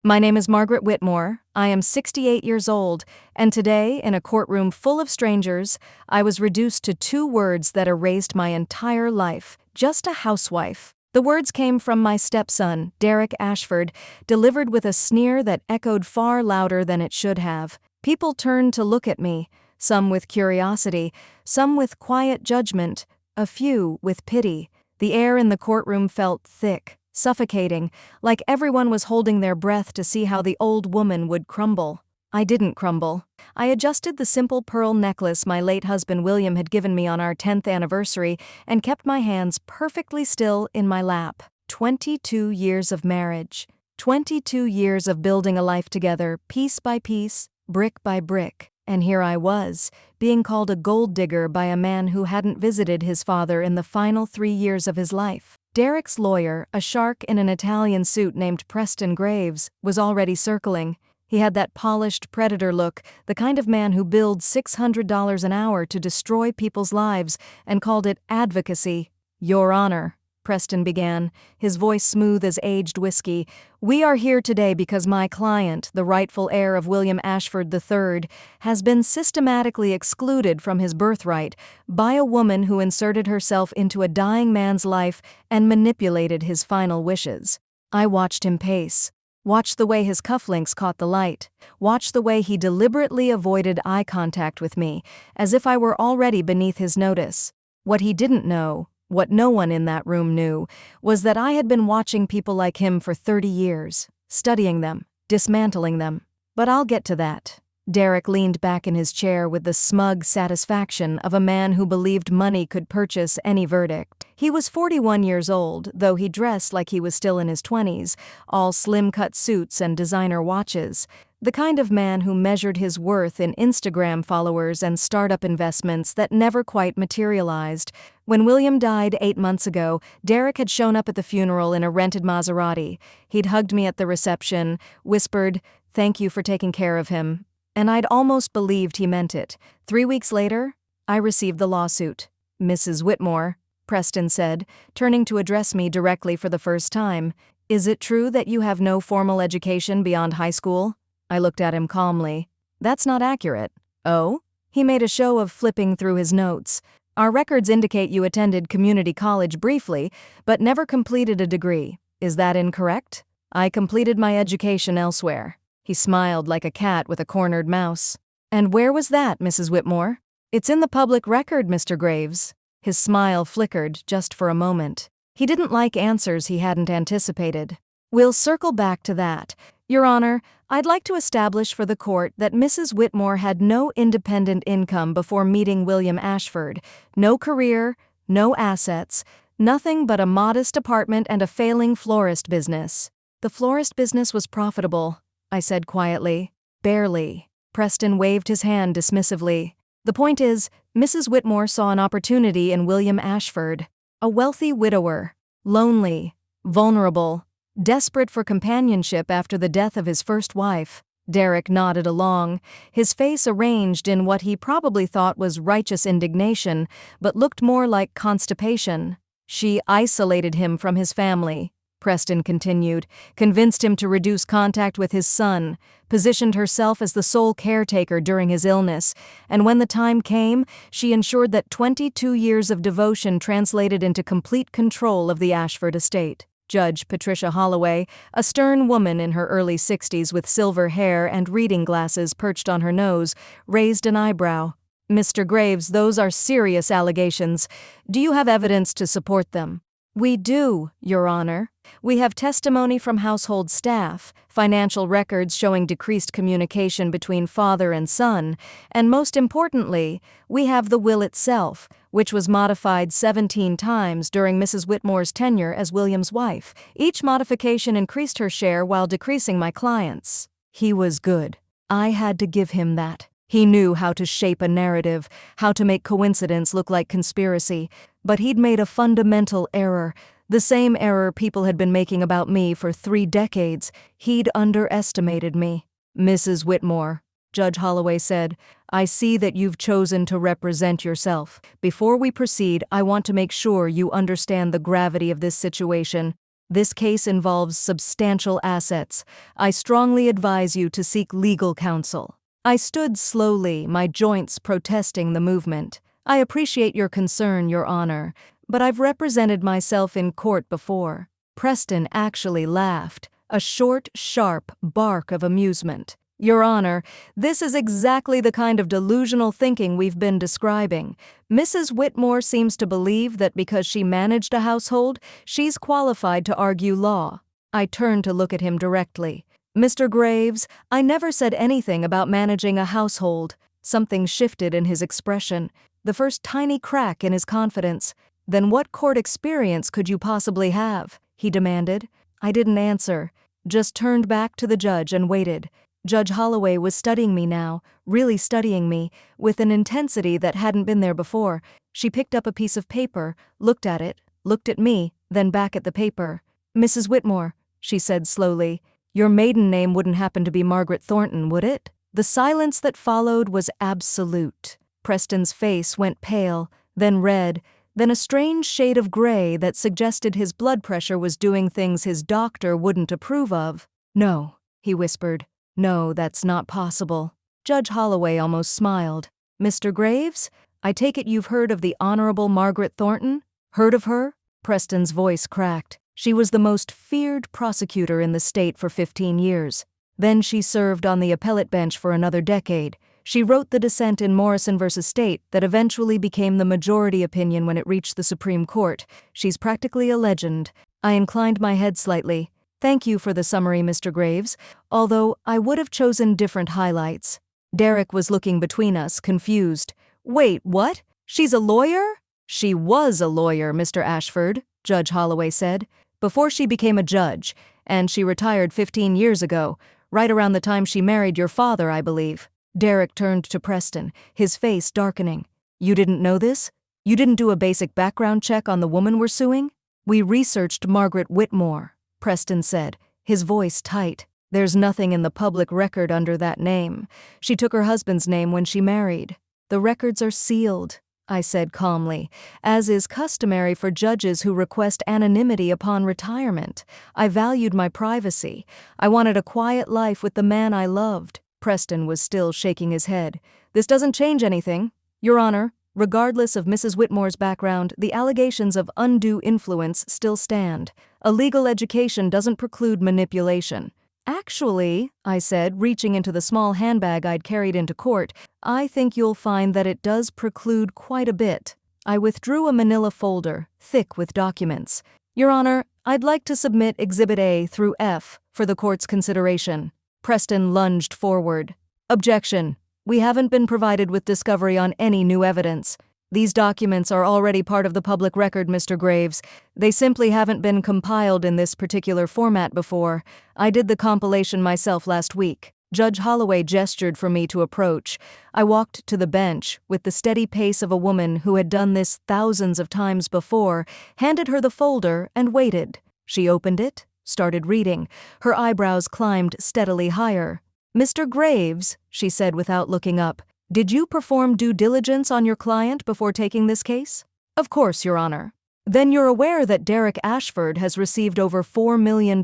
My name is Margaret Whitmore. I am 68 years old, and today, in a courtroom full of strangers, I was reduced to two words that erased my entire life: just a housewife. The words came from my stepson, Derek Ashford, delivered with a sneer that echoed far louder than it should have. People turned to look at me, some with curiosity, some with quiet judgment, a few with pity. The air in the courtroom felt thick, suffocating, like everyone was holding their breath to see how the old woman would crumble. I didn't crumble. I adjusted the simple pearl necklace my late husband William had given me on our 10th anniversary and kept my hands perfectly still in my lap. 22 years of marriage. 22 years of building a life together, piece by piece, brick by brick. And here I was, being called a gold digger by a man who hadn't visited his father in the final 3 years of his life. Derek's lawyer, a shark in an Italian suit named Preston Graves, was already circling. He had that polished predator look, the kind of man who billed $600 an hour to destroy people's lives and called it advocacy. "Your Honor," Preston began, his voice smooth as aged whiskey, "we are here today because my client, the rightful heir of William Ashford III, has been systematically excluded from his birthright by a woman who inserted herself into a dying man's life and manipulated his final wishes." I watched him pace. Watched the way his cufflinks caught the light. Watched the way he deliberately avoided eye contact with me, as if I were already beneath his notice. What he didn't know, what no one in that room knew, was that I had been watching people like him for 30 years, studying them, dismantling them. But I'll get to that. Derek leaned back in his chair with the smug satisfaction of a man who believed money could purchase any verdict. He was 41 years old, though he dressed like he was still in his 20s, all slim-cut suits and designer watches. The kind of man who measured his worth in Instagram followers and startup investments that never quite materialized. When William died 8 months ago, Derek had shown up at the funeral in a rented Maserati. He'd hugged me at the reception, whispered, "Thank you for taking care of him." And I'd almost believed he meant it. 3 weeks later, I received the lawsuit. "Mrs. Whitmore," Preston said, turning to address me directly for the first time, "is it true that you have no formal education beyond high school?" I looked at him calmly. "That's not accurate." "Oh?" He made a show of flipping through his notes. "Our records indicate you attended community college briefly, but never completed a degree. Is that incorrect?" "I completed my education elsewhere." He smiled like a cat with a cornered mouse. "And where was that, Mrs. Whitmore?" "It's in the public record, Mr. Graves." His smile flickered just for a moment. He didn't like answers he hadn't anticipated. "We'll circle back to that. Your Honor, I'd like to establish for the court that Mrs. Whitmore had no independent income before meeting William Ashford. No career, no assets, nothing but a modest apartment and a failing florist business." "The florist business was profitable," I said quietly. "Barely." Preston waved his hand dismissively. "The point is, Mrs. Whitmore saw an opportunity in William Ashford. A wealthy widower, lonely, vulnerable, desperate for companionship after the death of his first wife." Derek nodded along, his face arranged in what he probably thought was righteous indignation, but looked more like constipation. "She isolated him from his family," Preston continued, "convinced him to reduce contact with his son, positioned herself as the sole caretaker during his illness, and when the time came, she ensured that 22 years of devotion translated into complete control of the Ashford estate." Judge Patricia Holloway, a stern woman in her early 60s with silver hair and reading glasses perched on her nose, raised an eyebrow. "Mr. Graves, those are serious allegations. Do you have evidence to support them?" "We do, Your Honor. We have testimony from household staff, financial records showing decreased communication between father and son, and most importantly, we have the will itself, which was modified 17 times during Mrs. Whitmore's tenure as William's wife. Each modification increased her share while decreasing my client's." He was good. I had to give him that. He knew how to shape a narrative, how to make coincidence look like conspiracy, but he'd made a fundamental error, the same error people had been making about me for 3 decades. He'd underestimated me. "Mrs. Whitmore," Judge Holloway said, "I see that you've chosen to represent yourself. Before we proceed, I want to make sure you understand the gravity of this situation. This case involves substantial assets. I strongly advise you to seek legal counsel." I stood slowly, my joints protesting the movement. "I appreciate your concern, Your Honor, but I've represented myself in court before." Preston actually laughed, a short, sharp bark of amusement. "Your Honor, this is exactly the kind of delusional thinking we've been describing. Mrs. Whitmore seems to believe that because she managed a household, she's qualified to argue law." I turned to look at him directly. "Mr. Graves, I never said anything about managing a household." Something shifted in his expression, the first tiny crack in his confidence. "Then what court experience could you possibly have?" he demanded. I didn't answer, just turned back to the judge and waited. Judge Holloway was studying me now, really studying me, with an intensity that hadn't been there before. She picked up a piece of paper, looked at it, looked at me, then back at the paper. "Mrs. Whitmore," she said slowly, "your maiden name wouldn't happen to be Margaret Thornton, would it?" The silence that followed was absolute. Preston's face went pale, then red, then a strange shade of gray that suggested his blood pressure was doing things his doctor wouldn't approve of. "No," he whispered. "No, that's not possible." Judge Holloway almost smiled. "Mr. Graves, I take it you've heard of the Honorable Margaret Thornton? Heard of her?" Preston's voice cracked. "She was the most feared prosecutor in the state for 15 years. Then she served on the appellate bench for another decade. She wrote the dissent in Morrison v. State that eventually became the majority opinion when it reached the Supreme Court. She's practically a legend." I inclined my head slightly. "Thank you for the summary, Mr. Graves, although I would have chosen different highlights." Derek was looking between us, confused. "Wait, what? She's a lawyer?" "She was a lawyer, Mr. Ashford," Judge Holloway said, "before she became a judge, and she retired 15 years ago, right around the time she married your father, I believe." Derek turned to Preston, his face darkening. "You didn't know this? You didn't do a basic background check on the woman we're suing?" "We researched Margaret Whitmore," Preston said, his voice tight. "There's nothing in the public record under that name. She took her husband's name when she married." "The records are sealed," I said calmly, "as is customary for judges who request anonymity upon retirement. I valued my privacy. I wanted a quiet life with the man I loved." Preston was still shaking his head. "This doesn't change anything. Your Honor, regardless of Mrs. Whitmore's background, the allegations of undue influence still stand. A legal education doesn't preclude manipulation." "Actually," I said, reaching into the small handbag I'd carried into court, "I think you'll find that it does preclude quite a bit." I withdrew a manila folder, thick with documents. "Your Honor, I'd like to submit Exhibit A through F for the court's consideration." Preston lunged forward. "Objection. We haven't been provided with discovery on any new evidence. These documents are already part of the public record, Mr. Graves. They simply haven't been compiled in this particular format before. I did the compilation myself last week." Judge Holloway gestured for me to approach. I walked to the bench with the steady pace of a woman who had done this thousands of times before, handed her the folder, and waited. She opened it, started reading. Her eyebrows climbed steadily higher. "Mr. Graves," she said without looking up, "did you perform due diligence on your client before taking this case?" "Of course, Your Honor." "Then you're aware that Derek Ashford has received over $4 million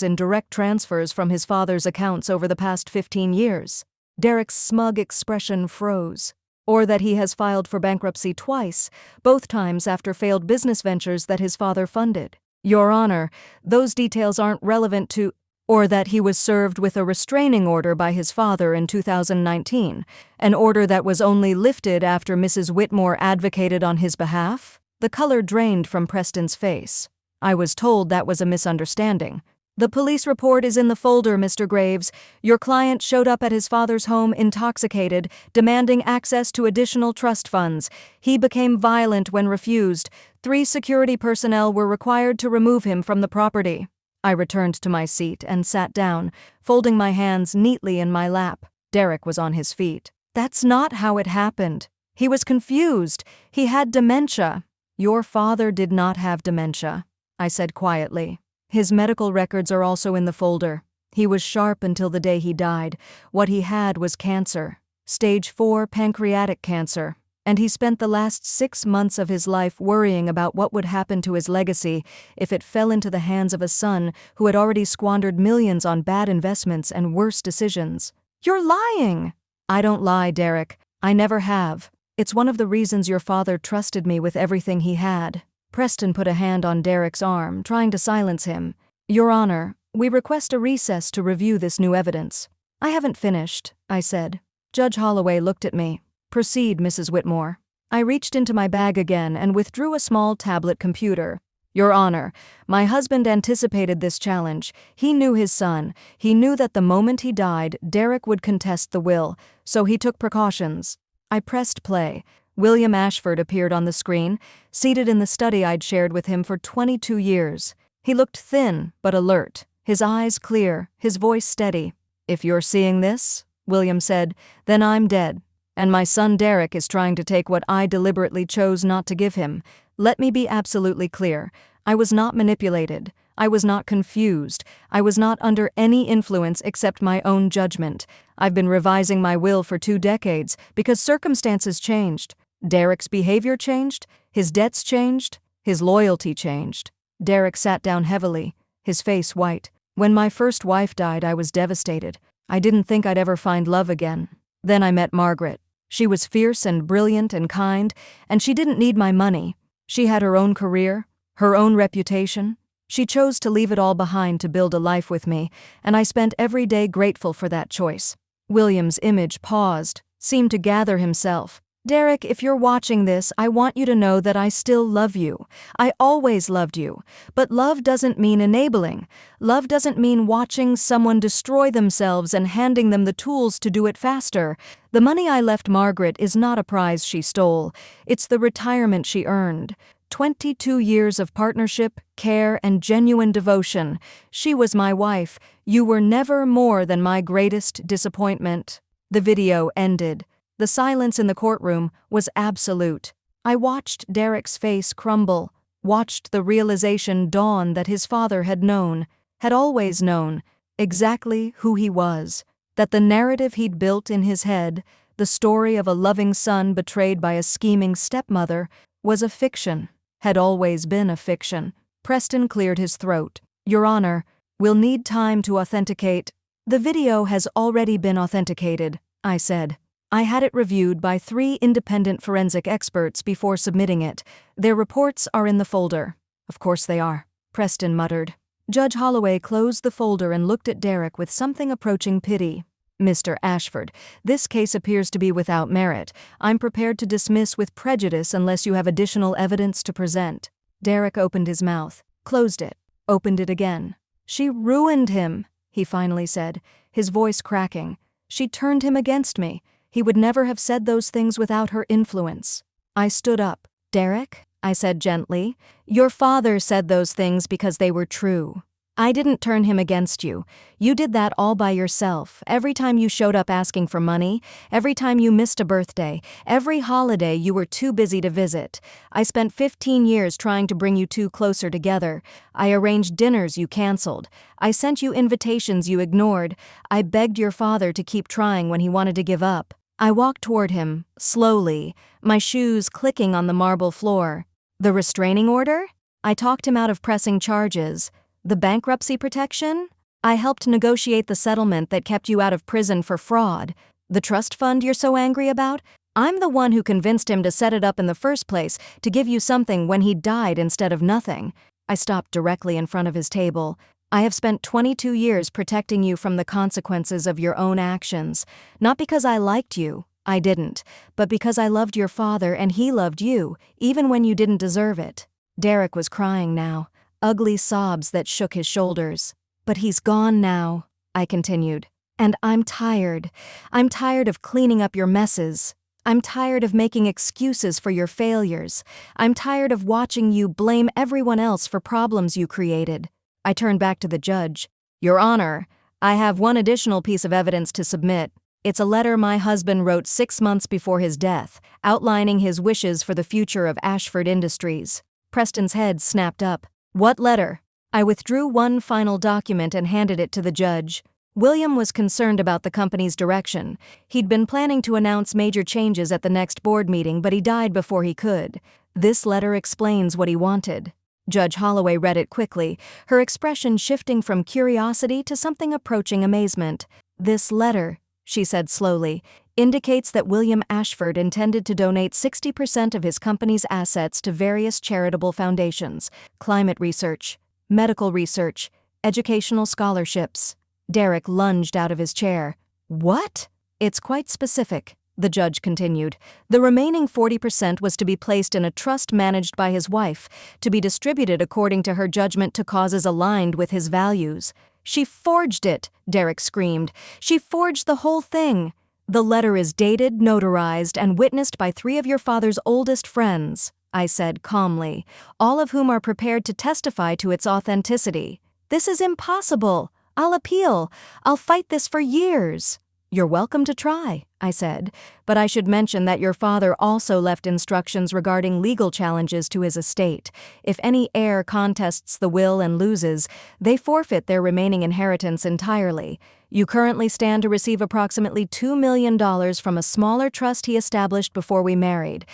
in direct transfers from his father's accounts over the past 15 years. Derek's smug expression froze. "Or that he has filed for bankruptcy twice, both times after failed business ventures that his father funded." "Your Honor, those details aren't relevant to—" "Or that he was served with a restraining order by his father in 2019, an order that was only lifted after Mrs. Whitmore advocated on his behalf?" The color drained from Preston's face. "I was told that was a misunderstanding." "The police report is in the folder, Mr. Graves. Your client showed up at his father's home intoxicated, demanding access to additional trust funds. He became violent when refused. 3 security personnel were required to remove him from the property." I returned to my seat and sat down, folding my hands neatly in my lap. Derek was on his feet. "That's not how it happened. He was confused. He had dementia." "Your father did not have dementia," I said quietly. "His medical records are also in the folder. He was sharp until the day he died. What he had was cancer. Stage 4 pancreatic cancer. And he spent the last 6 months of his life worrying about what would happen to his legacy if it fell into the hands of a son who had already squandered millions on bad investments and worse decisions. You're lying! I don't lie, Derek. I never have. It's one of the reasons your father trusted me with everything he had. Preston put a hand on Derek's arm, trying to silence him. Your Honor, we request a recess to review this new evidence. I haven't finished, I said. Judge Holloway looked at me. Proceed, Mrs. Whitmore. I reached into my bag again and withdrew a small tablet computer. Your Honor, my husband anticipated this challenge. He knew his son. He knew that the moment he died, Derek would contest the will, so he took precautions. I pressed play. William Ashford appeared on the screen, seated in the study I'd shared with him for 22 years. He looked thin but alert, his eyes clear, his voice steady. If you're seeing this, William said, then I'm dead. And my son Derek is trying to take what I deliberately chose not to give him. Let me be absolutely clear. I was not manipulated. I was not confused. I was not under any influence except my own judgment. I've been revising my will for 2 decades because circumstances changed. Derek's behavior changed. His debts changed. His loyalty changed. Derek sat down heavily, his face white. When my first wife died, I was devastated. I didn't think I'd ever find love again. Then I met Margaret. She was fierce and brilliant and kind, and she didn't need my money. She had her own career, her own reputation. She chose to leave it all behind to build a life with me, and I spent every day grateful for that choice. William's image paused, seemed to gather himself. Derek, if you're watching this, I want you to know that I still love you. I always loved you. But love doesn't mean enabling. Love doesn't mean watching someone destroy themselves and handing them the tools to do it faster. The money I left Margaret is not a prize she stole. It's the retirement she earned. 22 years of partnership, care, and genuine devotion. She was my wife. You were never more than my greatest disappointment. The video ended. The silence in the courtroom was absolute. I watched Derek's face crumble, watched the realization dawn that his father had known, had always known, exactly who he was, that the narrative he'd built in his head, the story of a loving son betrayed by a scheming stepmother, was a fiction, had always been a fiction. Preston cleared his throat. Your Honor, we'll need time to authenticate. The video has already been authenticated, I said. I had it reviewed by 3 independent forensic experts before submitting it. Their reports are in the folder. Of course they are, Preston muttered. Judge Holloway closed the folder and looked at Derek with something approaching pity. Mr. Ashford, this case appears to be without merit. I'm prepared to dismiss with prejudice unless you have additional evidence to present. Derek opened his mouth, closed it, opened it again. She ruined him, he finally said, his voice cracking. She turned him against me. He would never have said those things without her influence. I stood up. Derek, I said gently, your father said those things because they were true. I didn't turn him against you. You did that all by yourself. Every time you showed up asking for money, every time you missed a birthday, every holiday you were too busy to visit. I spent 15 years trying to bring you two closer together. I arranged dinners you canceled. I sent you invitations you ignored. I begged your father to keep trying when he wanted to give up. I walked toward him, slowly, my shoes clicking on the marble floor. The restraining order? I talked him out of pressing charges. The bankruptcy protection? I helped negotiate the settlement that kept you out of prison for fraud. The trust fund you're so angry about? I'm the one who convinced him to set it up in the first place, to give you something when he died instead of nothing. I stopped directly in front of his table. I have spent 22 years protecting you from the consequences of your own actions. Not because I liked you, I didn't, but because I loved your father and he loved you, even when you didn't deserve it. Derek was crying now. Ugly sobs that shook his shoulders. But he's gone now, I continued. And I'm tired. I'm tired of cleaning up your messes. I'm tired of making excuses for your failures. I'm tired of watching you blame everyone else for problems you created. I turned back to the judge. Your Honor, I have one additional piece of evidence to submit. It's a letter my husband wrote 6 months before his death, outlining his wishes for the future of Ashford Industries. Preston's head snapped up. What letter? I withdrew one final document and handed it to the judge. William was concerned about the company's direction. He'd been planning to announce major changes at the next board meeting, but he died before he could. This letter explains what he wanted. Judge Holloway read it quickly, her expression shifting from curiosity to something approaching amazement. "This letter," she said slowly, "indicates that William Ashford intended to donate 60% of his company's assets to various charitable foundations, climate research, medical research, educational scholarships." Derek lunged out of his chair. "What?" "It's quite specific," the judge continued. "The remaining 40% was to be placed in a trust managed by his wife, to be distributed according to her judgment to causes aligned with his values." "She forged it!" Derek screamed. "She forged the whole thing!" "The letter is dated, notarized, and witnessed by 3 of your father's oldest friends," I said calmly, "all of whom are prepared to testify to its authenticity." "This is impossible! I'll appeal. I'll fight this for years." "You're welcome to try," I said, "but I should mention that your father also left instructions regarding legal challenges to his estate. If any heir contests the will and loses, they forfeit their remaining inheritance entirely. You currently stand to receive approximately $2 million from a smaller trust he established before we married.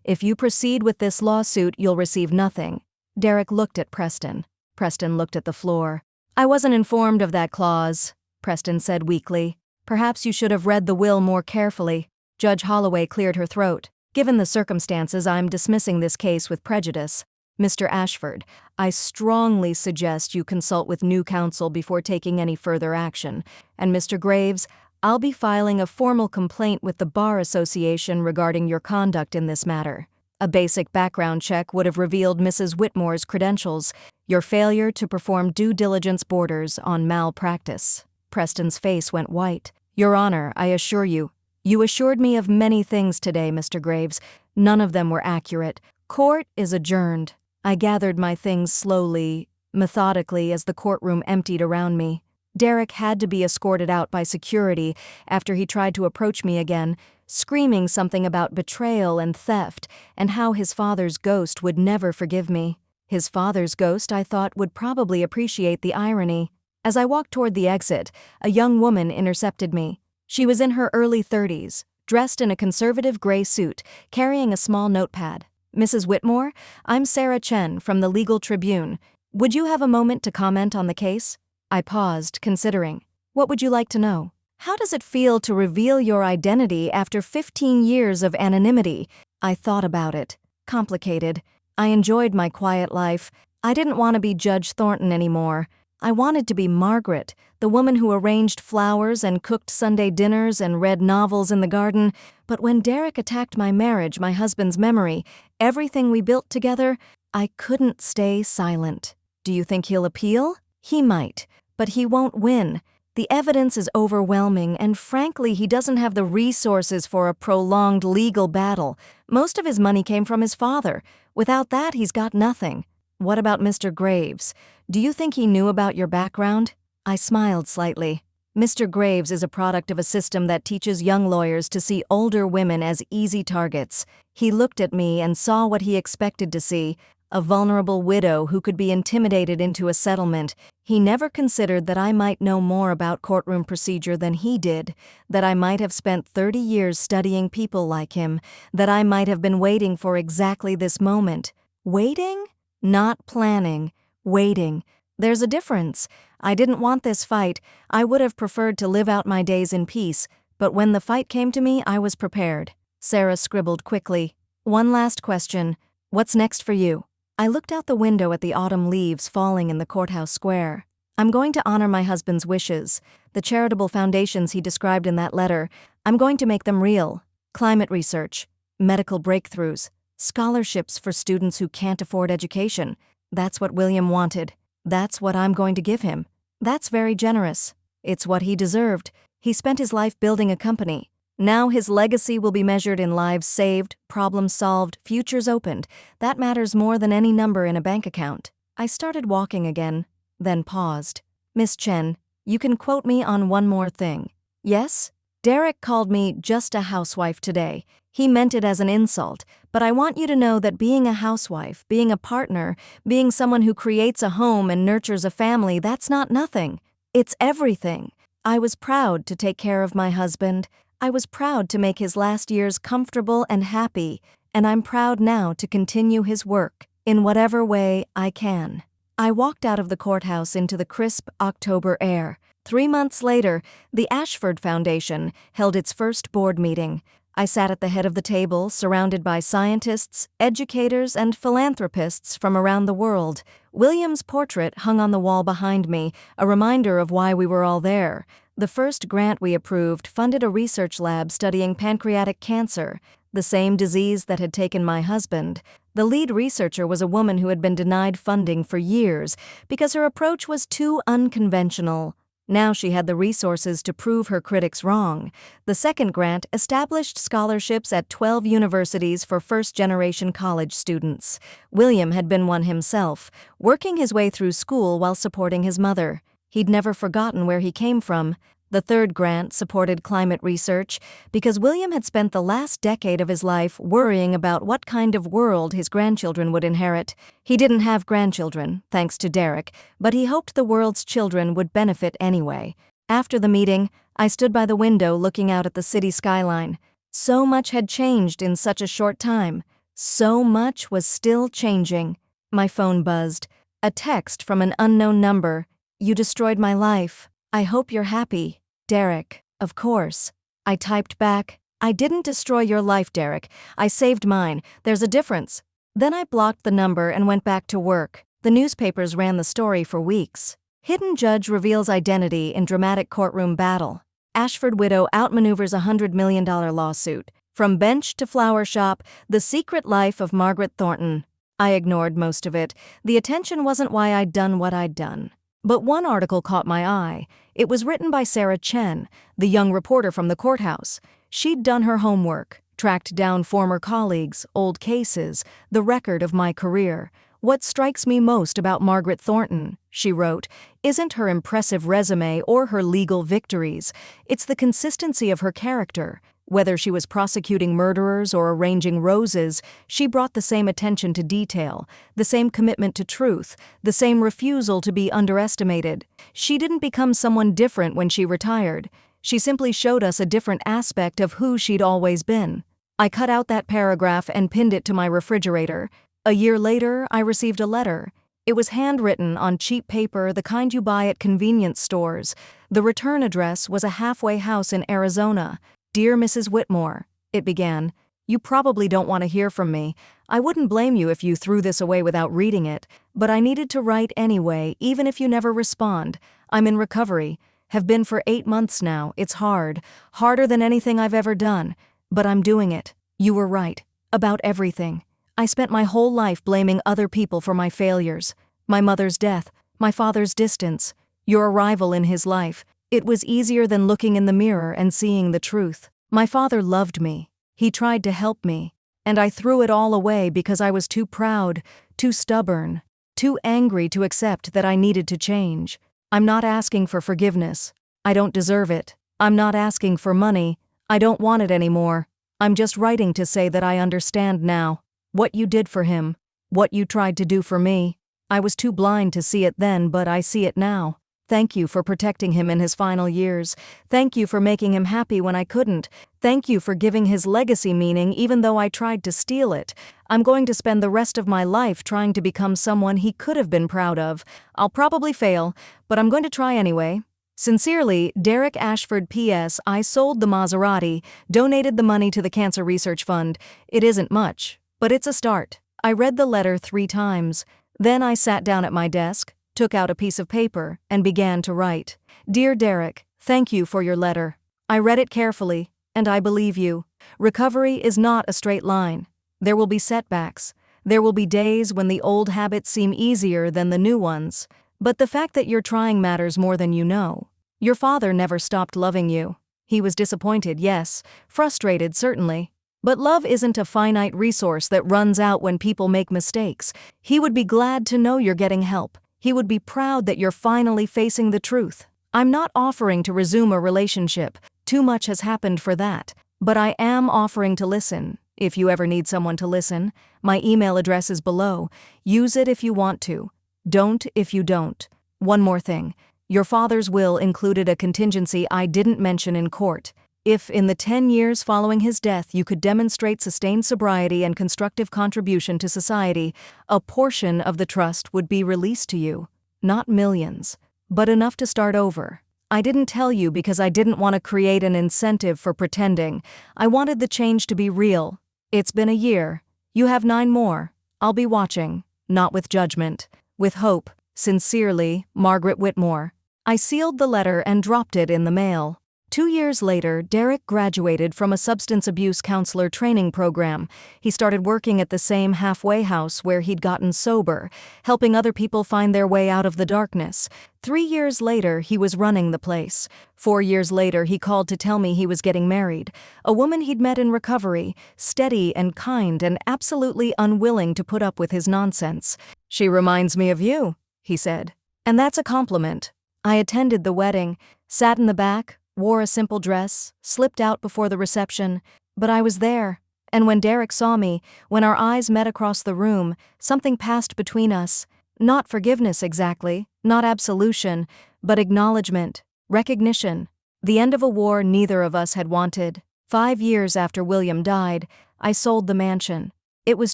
If you proceed with this lawsuit, you'll receive nothing." Derek looked at Preston. Preston looked at the floor. "I wasn't informed of that clause," Preston said weakly. "Perhaps you should have read the will more carefully." Judge Holloway cleared her throat. "Given the circumstances, I'm dismissing this case with prejudice. Mr. Ashford, I strongly suggest you consult with new counsel before taking any further action. And Mr. Graves, I'll be filing a formal complaint with the Bar Association regarding your conduct in this matter. A basic background check would have revealed Mrs. Whitmore's credentials. Your failure to perform due diligence borders on malpractice." Preston's face went white. "Your Honor, I assure you. You assured me of many things today, Mr. Graves. None of them were accurate. Court is adjourned." I gathered my things slowly, methodically, as the courtroom emptied around me. Derek had to be escorted out by security after he tried to approach me again, screaming something about betrayal and theft, and how his father's ghost would never forgive me. His father's ghost, I thought, would probably appreciate the irony. As I walked toward the exit, a young woman intercepted me. She was in her early 30s, dressed in a conservative gray suit, carrying a small notepad. "Mrs. Whitmore, I'm Sarah Chen from the Legal Tribune. Would you have a moment to comment on the case?" I paused, considering. "What would you like to know?" "How does it feel to reveal your identity after 15 years of anonymity?" I thought about it. Complicated. I enjoyed my quiet life. I didn't want to be Judge Thornton anymore. I wanted to be Margaret, the woman who arranged flowers and cooked Sunday dinners and read novels in the garden. But when Derek attacked my marriage, my husband's memory, everything we built together, I couldn't stay silent. "Do you think he'll appeal?" "He might, but he won't win. The evidence is overwhelming, and frankly, he doesn't have the resources for a prolonged legal battle. Most of his money came from his father. Without that, he's got nothing." "What about Mr. Graves? Do you think he knew about your background?" I smiled slightly. "Mr. Graves is a product of a system that teaches young lawyers to see older women as easy targets. He looked at me and saw what he expected to see, a vulnerable widow who could be intimidated into a settlement. He never considered that I might know more about courtroom procedure than he did, that I might have spent 30 years studying people like him, that I might have been waiting for exactly this moment." Waiting? Not planning. Waiting. There's a difference. I didn't want this fight. I would have preferred to live out my days in peace, but when the fight came to me, I was prepared. Sarah scribbled quickly. "One last question. What's next for you?" I looked out the window at the autumn leaves falling in the courthouse square. "I'm going to honor my husband's wishes. The charitable foundations he described in that letter, I'm going to make them real. Climate research, medical breakthroughs, scholarships for students who can't afford education. That's what William wanted. That's what I'm going to give him. That's very generous. It's what he deserved. He spent his life building a company. Now his legacy will be measured in lives saved, problems solved, futures opened. That matters more than any number in a bank account." I started walking again, then paused. "Miss Chen, you can quote me on one more thing." "Yes?" "Derek called me just a housewife today. He meant it as an insult, but I want you to know that being a housewife, being a partner, being someone who creates a home and nurtures a family, that's not nothing. It's everything. I was proud to take care of my husband. I was proud to make his last years comfortable and happy, and I'm proud now to continue his work in whatever way I can. I walked out of the courthouse into the crisp October air. 3 months later, the Ashford Foundation held its first board meeting. I sat at the head of the table, surrounded by scientists, educators, and philanthropists from around the world. William's portrait hung on the wall behind me, a reminder of why we were all there. The first grant we approved funded a research lab studying pancreatic cancer, the same disease that had taken my husband. The lead researcher was a woman who had been denied funding for years because her approach was too unconventional. Now she had the resources to prove her critics wrong. The second grant established scholarships at 12 universities for first-generation college students. William had been one himself, working his way through school while supporting his mother. He'd never forgotten where he came from. The third grant supported climate research because William had spent the last decade of his life worrying about what kind of world his grandchildren would inherit. He didn't have grandchildren, thanks to Derek, but he hoped the world's children would benefit anyway. After the meeting, I stood by the window looking out at the city skyline. So much had changed in such a short time. So much was still changing. My phone buzzed. A text from an unknown number. "You destroyed my life. I hope you're happy. Derek." Of course. I typed back, "I didn't destroy your life, Derek. I saved mine. There's a difference." Then I blocked the number and went back to work. The newspapers ran the story for weeks. Hidden judge reveals identity in dramatic courtroom battle. Ashford widow outmaneuvers $100 million lawsuit. From bench to flower shop, the secret life of Margaret Thornton. I ignored most of it. The attention wasn't why I'd done what I'd done. But one article caught my eye. It was written by Sarah Chen, the young reporter from the courthouse. She'd done her homework, tracked down former colleagues, old cases, the record of my career. "What strikes me most about Margaret Thornton," she wrote, "isn't her impressive resume or her legal victories. It's the consistency of her character. Whether she was prosecuting murderers or arranging roses, she brought the same attention to detail, the same commitment to truth, the same refusal to be underestimated. She didn't become someone different when she retired. She simply showed us a different aspect of who she'd always been." I cut out that paragraph and pinned it to my refrigerator. A year later, I received a letter. It was handwritten on cheap paper, the kind you buy at convenience stores. The return address was a halfway house in Arizona. "Dear Mrs. Whitmore," it began, "you probably don't want to hear from me. I wouldn't blame you if you threw this away without reading it, but I needed to write anyway, even if you never respond. I'm in recovery. Have been for 8 months now. It's hard. Harder than anything I've ever done. But I'm doing it. You were right. About everything. I spent my whole life blaming other people for my failures. My mother's death, my father's distance, your arrival in his life. It was easier than looking in the mirror and seeing the truth. My father loved me. He tried to help me. And I threw it all away because I was too proud, too stubborn, too angry to accept that I needed to change. I'm not asking for forgiveness. I don't deserve it. I'm not asking for money. I don't want it anymore. I'm just writing to say that I understand now. What you did for him. What you tried to do for me. I was too blind to see it then, but I see it now. Thank you for protecting him in his final years. Thank you for making him happy when I couldn't. Thank you for giving his legacy meaning even though I tried to steal it. I'm going to spend the rest of my life trying to become someone he could have been proud of. I'll probably fail, but I'm going to try anyway. Sincerely, Derek Ashford. P.S. I sold the Maserati, donated the money to the Cancer Research Fund. It isn't much, but it's a start. I read the letter 3 times. Then I sat down at my desk, took out a piece of paper, and began to write. "Dear Derek, thank you for your letter. I read it carefully, and I believe you. Recovery is not a straight line. There will be setbacks. There will be days when the old habits seem easier than the new ones. But the fact that you're trying matters more than you know. Your father never stopped loving you. He was disappointed, yes, frustrated, certainly. But love isn't a finite resource that runs out when people make mistakes. He would be glad to know you're getting help. He would be proud that you're finally facing the truth. I'm not offering to resume a relationship. Too much has happened for that. But I am offering to listen. If you ever need someone to listen, my email address is below. Use it if you want to. Don't if you don't. One more thing. Your father's will included a contingency I didn't mention in court. If, in the 10 years following his death, you could demonstrate sustained sobriety and constructive contribution to society, a portion of the trust would be released to you. Not millions, but enough to start over. I didn't tell you because I didn't want to create an incentive for pretending. I wanted the change to be real. It's been a year. You have 9 more. I'll be watching, not with judgment, with hope. Sincerely, Margaret Whitmore. I sealed the letter and dropped it in the mail. 2 years later, Derek graduated from a substance abuse counselor training program. He started working at the same halfway house where he'd gotten sober, helping other people find their way out of the darkness. 3 years later, he was running the place. 4 years later, he called to tell me he was getting married. A woman he'd met in recovery, steady and kind and absolutely unwilling to put up with his nonsense. "She reminds me of you," he said. And that's a compliment. I attended the wedding, sat in the back, wore a simple dress, slipped out before the reception, but I was there. And when Derek saw me, when our eyes met across the room, something passed between us. Not forgiveness exactly, not absolution, but acknowledgement, recognition. The end of a war neither of us had wanted. 5 years after William died, I sold the mansion. It was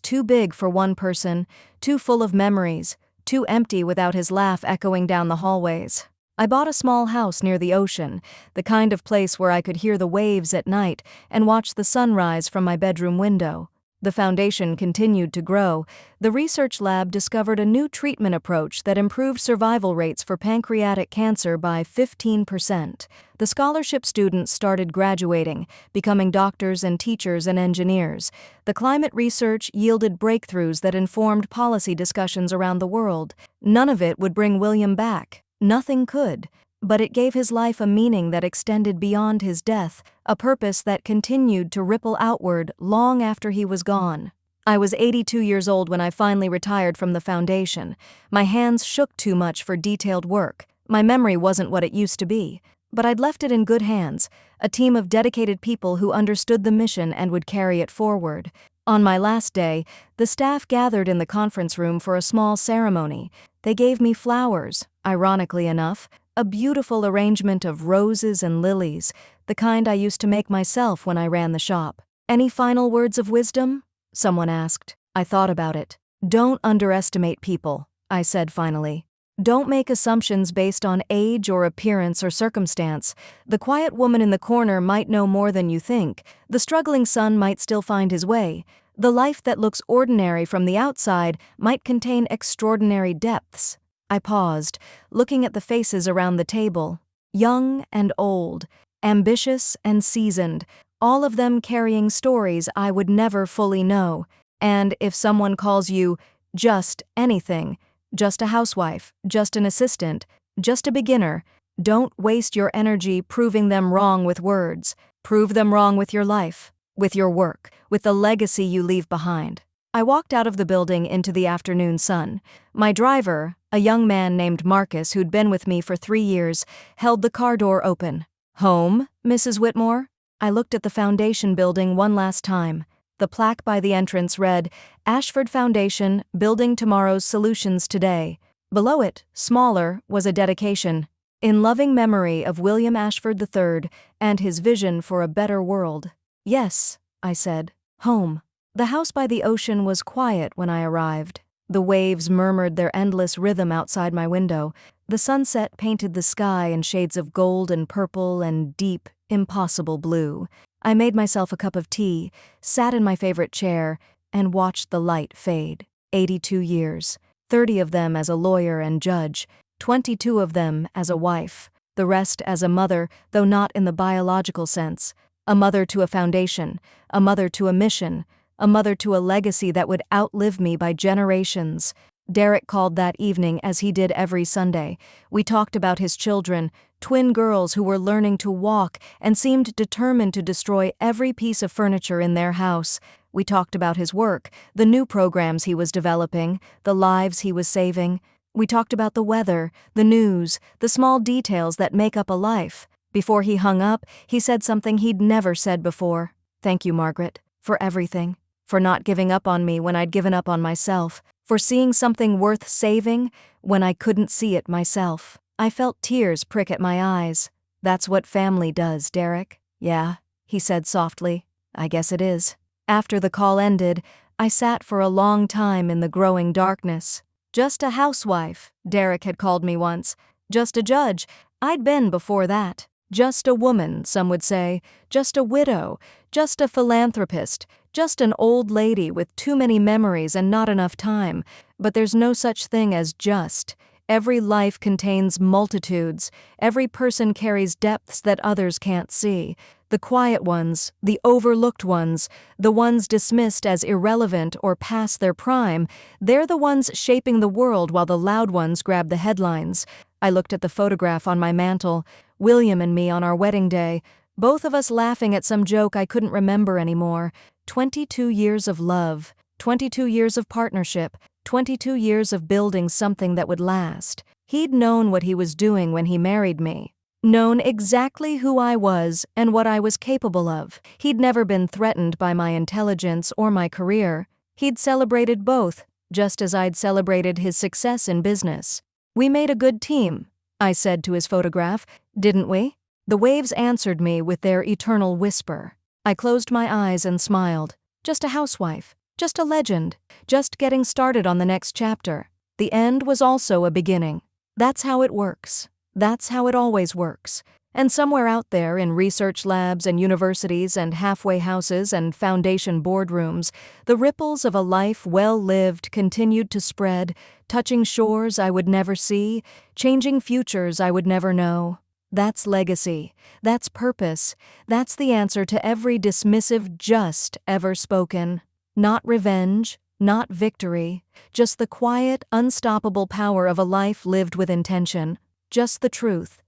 too big for one person, too full of memories, too empty without his laugh echoing down the hallways. I bought a small house near the ocean, the kind of place where I could hear the waves at night and watch the sunrise from my bedroom window. The foundation continued to grow. The research lab discovered a new treatment approach that improved survival rates for pancreatic cancer by 15%. The scholarship students started graduating, becoming doctors and teachers and engineers. The climate research yielded breakthroughs that informed policy discussions around the world. None of it would bring William back. Nothing could, but it gave his life a meaning that extended beyond his death, a purpose that continued to ripple outward long after he was gone. I was 82 years old when I finally retired from the foundation. My hands shook too much for detailed work. My memory wasn't what it used to be, but I'd left it in good hands, a team of dedicated people who understood the mission and would carry it forward. On my last day, the staff gathered in the conference room for a small ceremony. They gave me flowers, ironically enough, a beautiful arrangement of roses and lilies, the kind I used to make myself when I ran the shop. "Any final words of wisdom?" someone asked. I thought about it. "Don't underestimate people," I said finally. "Don't make assumptions based on age or appearance or circumstance. The quiet woman in the corner might know more than you think. The struggling son might still find his way. The life that looks ordinary from the outside might contain extraordinary depths." I paused, looking at the faces around the table. Young and old, ambitious and seasoned, all of them carrying stories I would never fully know. And if someone calls you just anything, just a housewife, just an assistant, just a beginner, don't waste your energy proving them wrong with words. Prove them wrong with your life, with your work, with the legacy you leave behind. I walked out of the building into the afternoon sun. My driver, a young man named Marcus who'd been with me for 3 years, held the car door open. "Home, Mrs. Whitmore?" I looked at the foundation building one last time. The plaque by the entrance read, "Ashford Foundation, building tomorrow's solutions today." Below it, smaller, was a dedication. "In loving memory of William Ashford III and his vision for a better world." "Yes," I said. "Home." The house by the ocean was quiet when I arrived. The waves murmured their endless rhythm outside my window. The sunset painted the sky in shades of gold and purple and deep, impossible blue. I made myself a cup of tea, sat in my favorite chair, and watched the light fade. 82 years, 30 of them as a lawyer and judge, 22 of them as a wife, the rest as a mother, though not in the biological sense. A mother to a foundation, a mother to a mission, a mother to a legacy that would outlive me by generations. Derek called that evening as he did every Sunday. We talked about his children, twin girls who were learning to walk and seemed determined to destroy every piece of furniture in their house. We talked about his work, the new programs he was developing, the lives he was saving. We talked about the weather, the news, the small details that make up a life. Before he hung up, he said something he'd never said before. "Thank you, Margaret, for everything. For not giving up on me when I'd given up on myself. For seeing something worth saving when I couldn't see it myself." I felt tears prick at my eyes. "That's what family does, Derek." "Yeah," he said softly. "I guess it is." After the call ended, I sat for a long time in the growing darkness. Just a housewife, Derek had called me once. Just a judge, I'd been before that. Just a woman, some would say. Just a widow. Just a philanthropist. Just an old lady with too many memories and not enough time. But there's no such thing as just. Every life contains multitudes. Every person carries depths that others can't see. The quiet ones, the overlooked ones, the ones dismissed as irrelevant or past their prime, they're the ones shaping the world while the loud ones grab the headlines. I looked at the photograph on my mantel, William and me on our wedding day, both of us laughing at some joke I couldn't remember anymore. 22 years of love, 22 years of partnership, 22 years of building something that would last. He'd known what he was doing when he married me. Known exactly who I was and what I was capable of. He'd never been threatened by my intelligence or my career. He'd celebrated both, just as I'd celebrated his success in business. "We made a good team," I said to his photograph, "didn't we?" The waves answered me with their eternal whisper. I closed my eyes and smiled. Just a housewife. Just a legend. Just getting started on the next chapter. The end was also a beginning. That's how it works. That's how it always works. And somewhere out there in research labs and universities and halfway houses and foundation boardrooms, the ripples of a life well lived continued to spread, touching shores I would never see, changing futures I would never know. That's legacy. That's purpose. That's the answer to every dismissive just ever spoken. Not revenge, not victory, just the quiet, unstoppable power of a life lived with intention. Just the truth.